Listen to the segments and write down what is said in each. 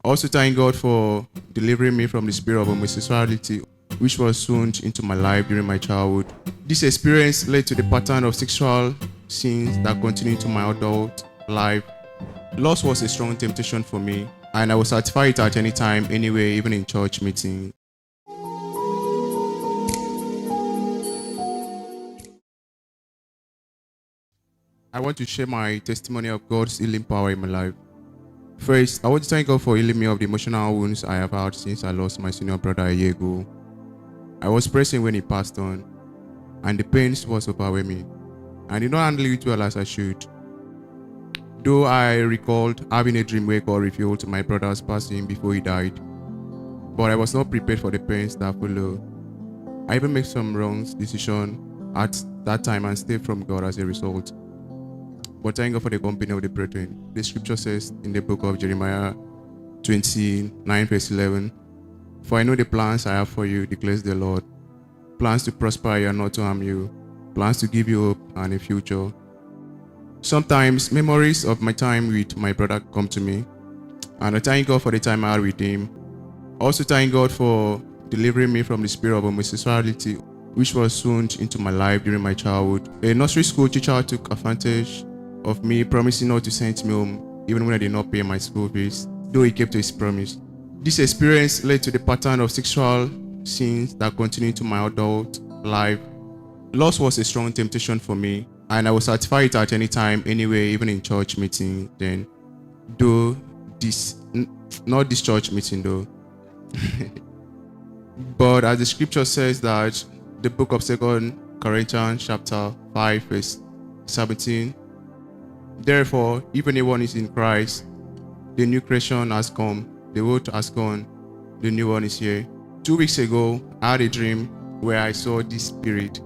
Also thank God for delivering me from the spirit of homosexuality, which was sown into my life during my childhood. This experience led to the pattern of sexual sins that continue into my adult life. Lust was a strong temptation for me, and I would satisfy it at any time, anywhere, even in church meeting. I want to share my testimony of God's healing power in my life. First, I want to thank God for healing me of the emotional wounds I have had since I lost my senior brother a year ago. I was pressing when he passed on, and the pains was overwhelming. I did not handle it well as I should. Though I recalled having a dream where God revealed my brother's passing before he died, but I was not prepared for the pains that followed. I even made some wrong decisions at that time and stayed from God as a result. But thank God for the company of the brethren. The scripture says in the book of Jeremiah 29 verse 11, "For I know the plans I have for you, declares the Lord, plans to prosper you and not to harm you, plans to give you hope and a future." Sometimes memories of my time with my brother come to me, and I thank God for the time I had with him. Also thank God for delivering me from the spirit of homosexuality, which was sown into my life during my childhood. A nursery school teacher took advantage of me, promising not to send me home even when I did not pay my school fees, though he kept his promise. This experience led to the pattern of sexual sins that continue into my adult life. Lust was a strong temptation for me, and I would satisfy it at any time, anywhere, even in church meeting. Then, not this church meeting though. But as the scripture says that the book of 2 Corinthians chapter 5 verse 17, "Therefore, if anyone is in Christ, the new creation has come, the old has gone, the new one is here." 2 weeks ago, I had a dream where I saw this spirit,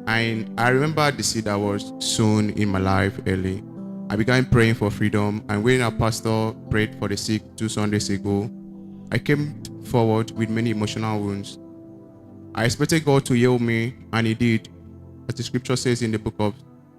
and I remember the seed that was sown in my life early. I began praying for freedom, and when our pastor prayed for the sick 2 Sundays ago, I came forward with many emotional wounds. I expected God to heal me, and he did. As the scripture says in the book of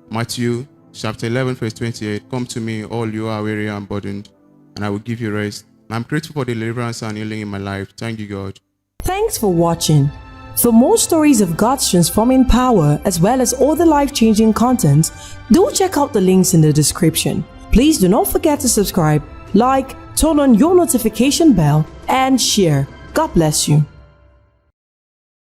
Matthew chapter 11 verse 28, "Come to me, all you are weary and burdened, and I will give you rest." I'm grateful for the deliverance and healing in my life. Thank you, God. Thanks for watching. For more stories of God's transforming power as well as all the life-changing content, do check out the links in the description. Please do not forget to subscribe, like, turn on your notification bell, and share. God bless you.